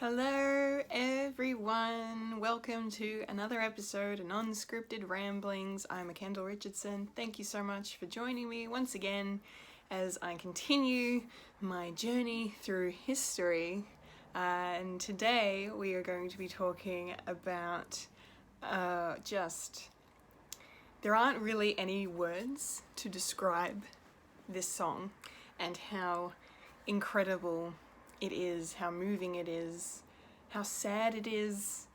Hello everyone, welcome to another episode of Unscripted Ramblings. I'm Kendall Richardson. Thank you so much for joining me once again as I continue my journey through history. And today we are going to be talking about there aren't really any words to describe this song and how incredible it is, how moving it is, how sad it is.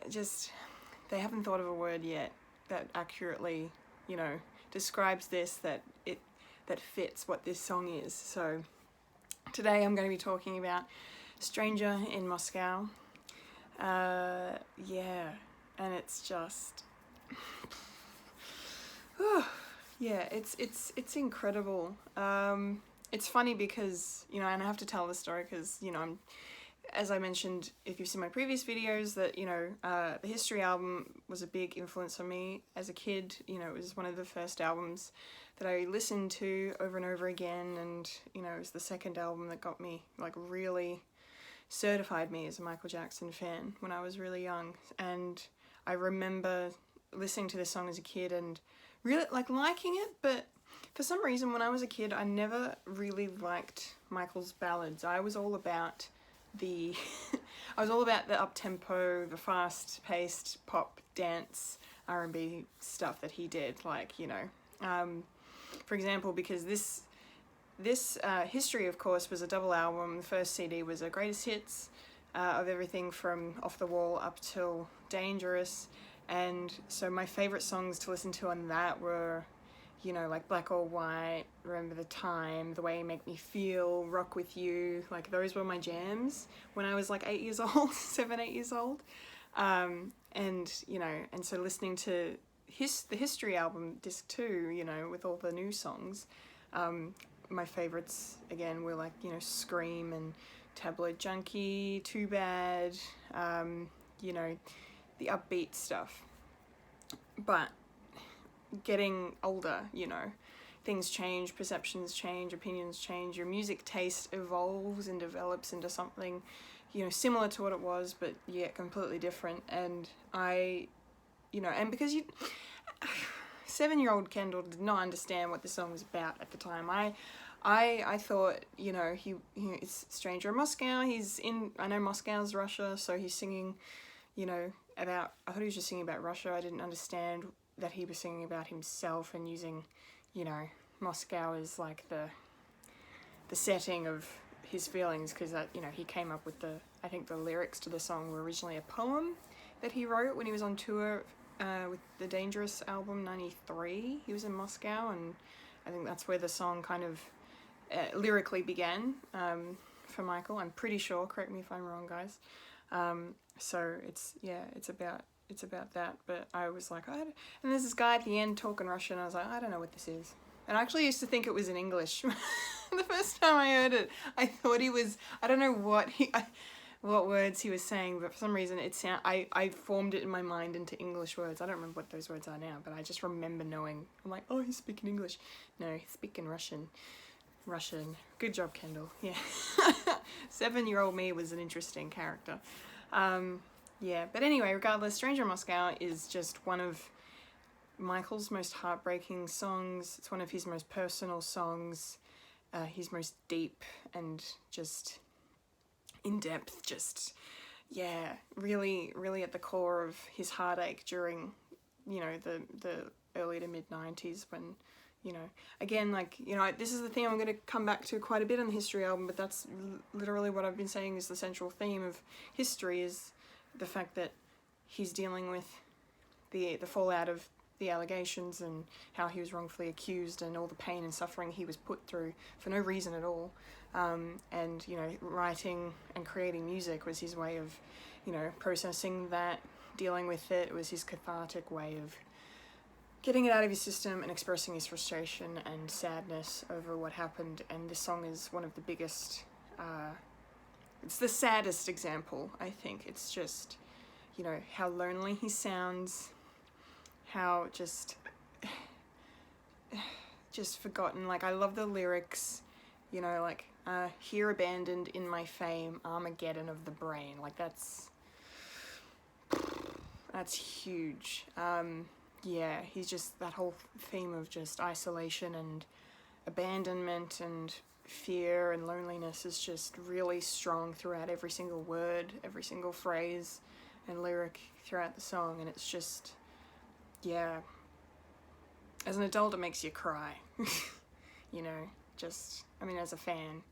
Just, they haven't thought of a word yet that accurately, describes this, that fits what this song is. So today I'm going to be talking about Stranger in Moscow. And it's just, it's incredible. It's funny because, and I have to tell the story because, as I mentioned, if you've seen my previous videos, that, the History album was a big influence on me as a kid. It was one of the first albums that I listened to over and over again, and, it was the second album that got me, really certified me as a Michael Jackson fan when I was really young. And I remember listening to this song as a kid and really, liking it, but for some reason, when I was a kid, I never really liked Michael's ballads. I was all about the up-tempo, the fast-paced pop, dance, R&B stuff that he did. For example, because this History, of course, was a double album. The first CD was a greatest hits of everything from Off the Wall up till Dangerous. And so my favorite songs to listen to on that were, Black or White, Remember the Time, The Way You Make Me Feel, Rock With You. Those were my jams when I was 8 years old, 7, 8 years old. And so listening to the History album, disc 2, with all the new songs, my favorites, again, were Scream and Tabloid Junkie, Too Bad, the upbeat stuff. But getting older, things change, perceptions change, opinions change, your music taste evolves and develops into something, similar to what it was, but yet completely different. And and because 7-year-old Kendall did not understand what the song was about at the time. I thought, it's Stranger in Moscow, I know Moscow's Russia, so he's singing, I thought he was just singing about Russia. I didn't understand that he was singing about himself and using, Moscow as the setting of his feelings, because that, he came up with I think the lyrics to the song were originally a poem that he wrote when he was on tour with the Dangerous album, 93. He was in Moscow, and I think that's where the song kind of lyrically began for Michael. I'm pretty sure, correct me if I'm wrong, guys. So it's about that, but I was like, and there's this guy at the end talking Russian, and I was like, I don't know what this is. And I actually used to think it was in English. The first time I heard it, I thought he was, I don't know what words he was saying, but for some reason I formed it in my mind into English words. I don't remember what those words are now, but I just remember knowing, I'm like, oh, he's speaking English. No, he's speaking Russian. Good job, Kendall. Yeah. 7-year-old me was an interesting character. But anyway, regardless, Stranger in Moscow is just one of Michael's most heartbreaking songs. It's one of his most personal songs, his most deep and just in-depth, really, really at the core of his heartache during, the early to mid-90s when, again, this is the thing I'm going to come back to quite a bit on the History album, but that's literally what I've been saying is the central theme of History, is the fact that he's dealing with the fallout of the allegations and how he was wrongfully accused and all the pain and suffering he was put through for no reason at all. And, writing and creating music was his way of, processing that, dealing with it. It was his cathartic way of getting it out of his system and expressing his frustration and sadness over what happened. And this song is one of the biggest, it's the saddest example, I think. It's just, how lonely he sounds, how just forgotten. I love the lyrics You know, like, here abandoned in my fame, Armageddon of the brain. Like, that's huge. Yeah, he's just, that whole theme of just isolation and abandonment and fear and loneliness is just really strong throughout every single word, every single phrase and lyric throughout the song. And it's just, yeah, as an adult it makes you cry. You know, just, I mean, as a fan,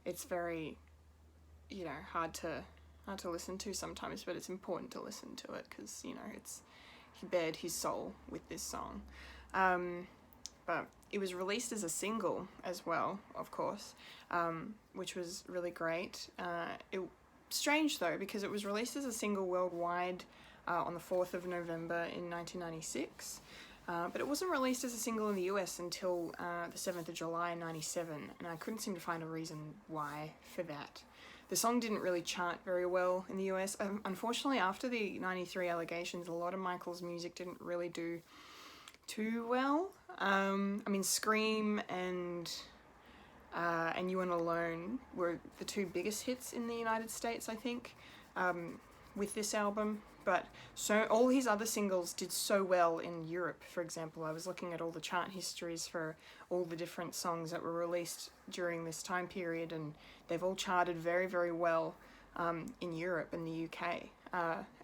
it's very, you know, hard to listen to sometimes, but it's important to listen to it because, you know, he bared his soul with this song. But it was released as a single as well, of course, which was really great. Strange though, because it was released as a single worldwide on the 4th of November in 1996. But it wasn't released as a single in the US until the 7th of July in 97, and I couldn't seem to find a reason why for that. The song didn't really chart very well in the US. Unfortunately, after the 93 allegations, a lot of Michael's music didn't really do too well. I mean, Scream and You and Alone were the two biggest hits in the United States, I think, with this album. But so all his other singles did so well in Europe, for example. I was looking at all the chart histories for all the different songs that were released during this time period, and they've all charted very, very well in Europe and the UK,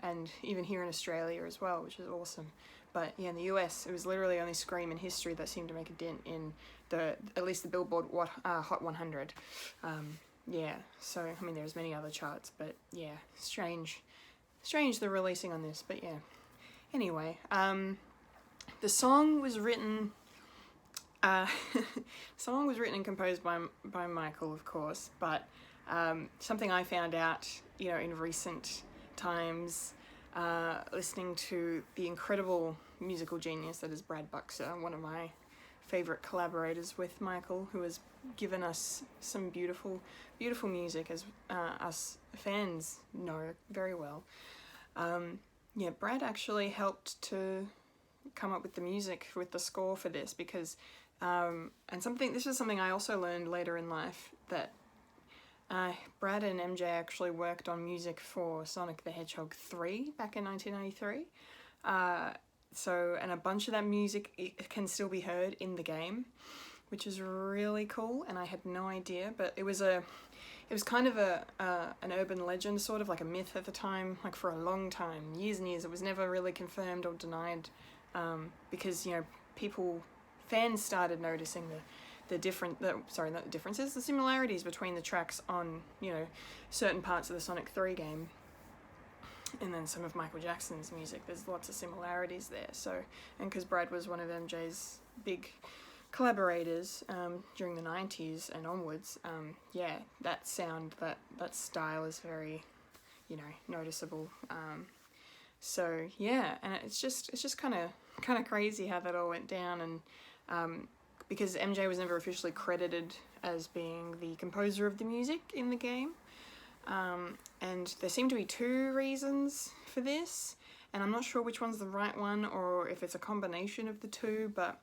and even here in Australia as well, which is awesome. But yeah, in the US, it was literally only Scream and History that seemed to make a dent in at least the Billboard Hot 100. Yeah, so, I mean, there's many other charts, but yeah, strange the releasing on this, but yeah. Anyway, the song was written and composed by Michael, of course, but something I found out, you know, in recent times, listening to the incredible musical genius that is Brad Buxer, one of my favorite collaborators with Michael, who has given us some beautiful music, as us fans know very well. Yeah, Brad actually helped to come up with the music, with the score for this, because this was something I also learned later in life, that Brad and MJ actually worked on music for Sonic the Hedgehog 3 back in 1993. And a bunch of that music can still be heard in the game, which is really cool, and I had no idea, but it was kind of an urban legend, sort of like a myth at the time, like for a long time, years and years. It was never really confirmed or denied, because, you know, fans started noticing the similarities between the tracks on, you know, certain parts of the Sonic 3 game and then some of Michael Jackson's music. There's lots of similarities there. So, and because Brad was one of MJ's big collaborators during the 90s and onwards, yeah, that sound, that style is very, you know, noticeable. So yeah, and it's just kind of crazy how that all went down, and because MJ was never officially credited as being the composer of the music in the game. And there seem to be two reasons for this, and I'm not sure which one's the right one or if it's a combination of the two, but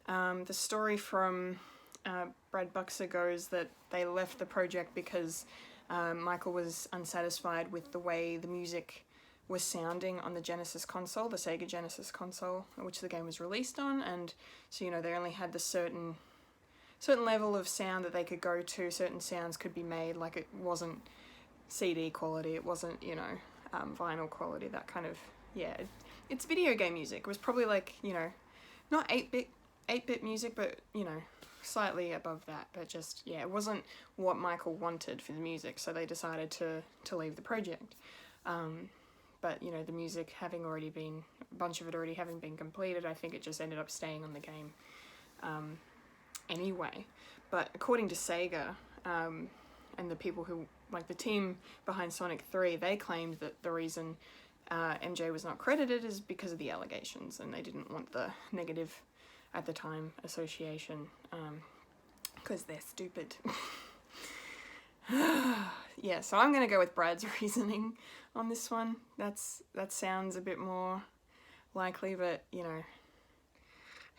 the story from Brad Buxer goes that they left the project because Michael was unsatisfied with the way the music was sounding on the Genesis console, the Sega Genesis console, which the game was released on, and so, you know, they only had the certain level of sound that they could go to. Certain sounds could be made, like it wasn't CD quality, it wasn't, you know, vinyl quality, that kind of, yeah, it's video game music. It was probably like, you know, not 8-bit music, but, you know, slightly above that, but just, yeah, it wasn't what Michael wanted for the music, so they decided to leave the project. But, you know, the music having already been, a bunch of it already having been completed, I think it just ended up staying on the game anyway. But according to Sega, and the people who, like the team behind Sonic 3, they claimed that the reason MJ was not credited is because of the allegations, and they didn't want the negative, at the time, association, because they're stupid. Yeah, so I'm gonna go with Brad's reasoning on this one. That sounds a bit more likely, but, you know,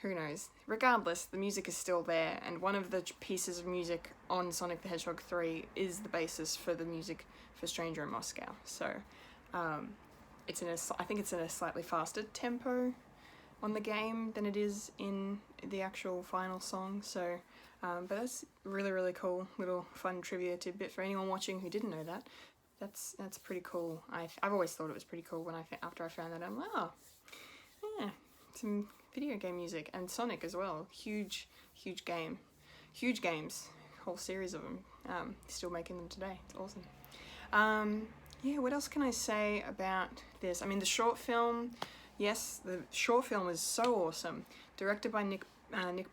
who knows? Regardless, the music is still there, and one of the pieces of music on Sonic the Hedgehog 3 is the basis for the music for Stranger in Moscow. So, I think it's in a slightly faster tempo on the game than it is in the actual final song. So, but that's really, really cool little fun trivia tidbit for anyone watching who didn't know that. That's pretty cool. I've always thought it was pretty cool after I found that. I'm like, oh, yeah, some video game music, and Sonic as well. Huge games, whole series of them. Still making them today. It's awesome. Yeah, what else can I say about this? I mean, the short film. Yes, the short film is so awesome. Directed by Nick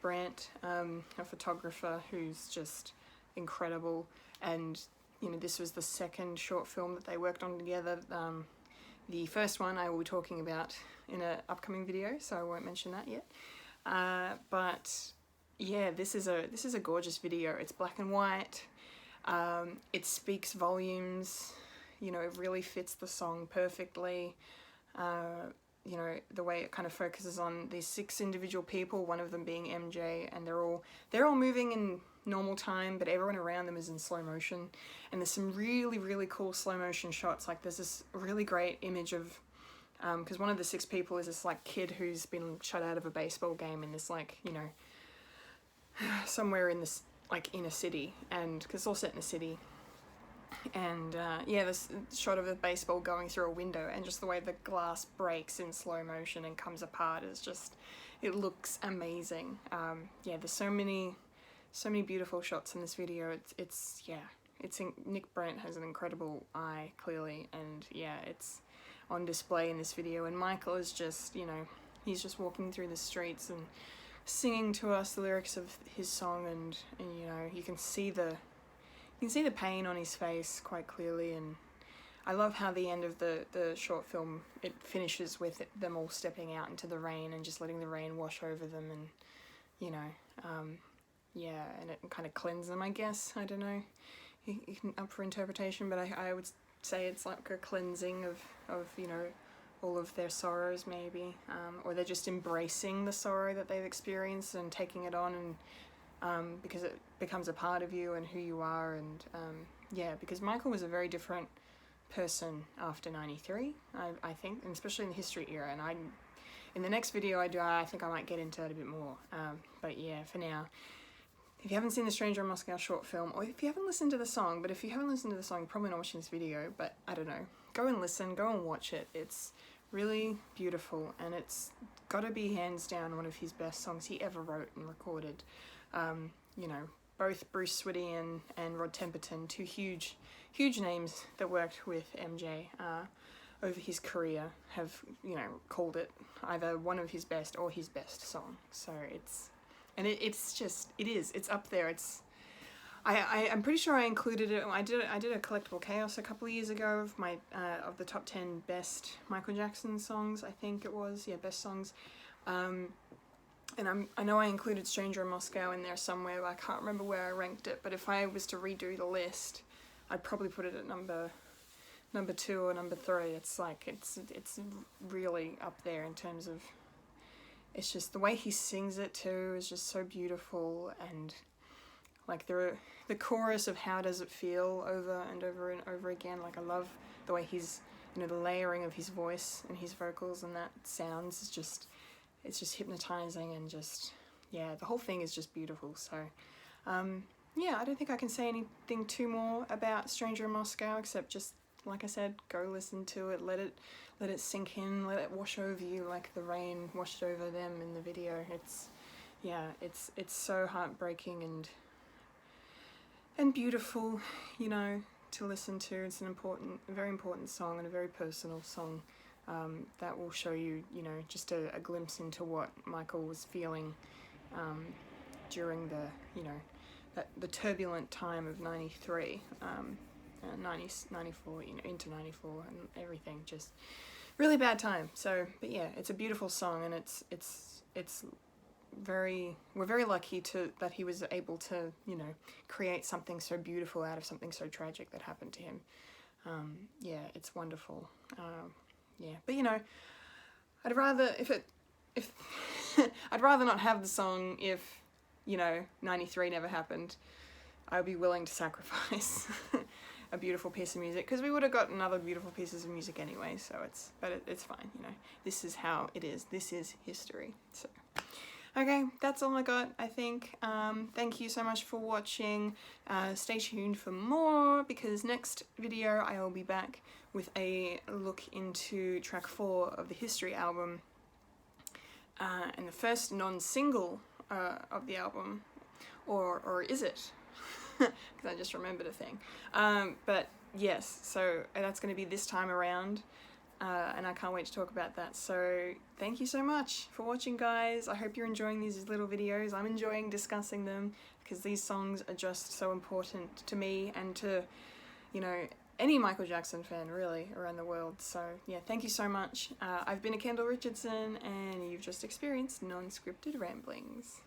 Brandt, a photographer who's just incredible. And you know, this was the second short film that they worked on together. The first one I will be talking about in an upcoming video, so I won't mention that yet. But yeah, this is a gorgeous video. It's black and white. It speaks volumes. You know, it really fits the song perfectly. You know, the way it kind of focuses on these 6 individual people, one of them being MJ, and they're all moving in normal time, but everyone around them is in slow motion. And there's some really, really cool slow motion shots. Like there's this really great image of, because one of the 6 people is this like kid who's been shut out of a baseball game in this like, you know, somewhere in this like inner city, and because it's all set in a city. And yeah, this shot of a baseball going through a window, and just the way the glass breaks in slow motion and comes apart is just, it looks amazing. Yeah, there's so many beautiful shots in this video. It's Nick Brandt has an incredible eye, clearly, and yeah, it's on display in this video. And Michael is just, you know, he's just walking through the streets and singing to us the lyrics of his song, and you know, you can see the pain on his face quite clearly. And I love how the end of the short film, it finishes with them all stepping out into the rain and just letting the rain wash over them, and you know, yeah, and it kind of cleanse them, I guess. I don't know, you can up for interpretation, but I would say it's like a cleansing of you know, all of their sorrows maybe, or they're just embracing the sorrow that they've experienced and taking it on, and because it becomes a part of you and who you are. And yeah, because Michael was a very different person after 93, I think, and especially in the history era. And in the next video I think I might get into that a bit more. But yeah, for now, if you haven't seen the Stranger in Moscow short film, or if you haven't listened to the song, but if you haven't listened to the song, you're probably not watching this video, but I don't know, go and listen, go and watch it. It's really beautiful, and it's gotta be hands down one of his best songs he ever wrote and recorded. You know, both Bruce Swiddy and Rod Temperton, 2 huge names that worked with MJ over his career, have, you know, called it either one of his best or his best song. So it's up there. I'm pretty sure I included it. I did a Collectible Chaos a couple of years ago of my of the top 10 best Michael Jackson songs, I think it was. Yeah, best songs. And I know I included Stranger in Moscow in there somewhere, but I can't remember where I ranked it. But if I was to redo the list, I'd probably put it at number 2 or number 3. It's like, it's really up there in terms of, it's just the way he sings it too is just so beautiful. And like the chorus of How Does It Feel over and over and over again. Like I love the way he's, you know, the layering of his voice and his vocals, and that sounds is just, it's just hypnotizing, and just, yeah, the whole thing is just beautiful. So, yeah, I don't think I can say anything too more about Stranger in Moscow, except just, like I said, go listen to it, let it sink in, let it wash over you like the rain washed over them in the video. It's, yeah, it's so heartbreaking and beautiful, you know, to listen to. It's a very important song, and a very personal song. That will show you, you know, just a glimpse into what Michael was feeling during the, you know, the turbulent time of 93, 94, you know, into 94 and everything, just really bad time. So, but yeah, it's a beautiful song, and we're very lucky that he was able to, you know, create something so beautiful out of something so tragic that happened to him. Yeah, it's wonderful. Yeah, but you know, I'd rather, if it if I'd rather not have the song if, you know, 93 never happened. I would be willing to sacrifice a beautiful piece of music, because we would have gotten other beautiful pieces of music anyway, so it's fine, you know. This is how it is. This is history. So, okay, that's all I got, I think. Thank you so much for watching. Stay tuned for more, because next video I will be back with a look into track 4 of the History album, and the first non-single of the album, or is it? Because I just remembered a thing. But yes, so that's going to be this time around, and I can't wait to talk about that. So thank you so much for watching, guys. I hope you're enjoying these little videos. I'm enjoying discussing them, because these songs are just so important to me and to, you know, any Michael Jackson fan really around the world. So yeah, thank you so much. I've been a Kendall Richardson, and you've just experienced non-scripted ramblings.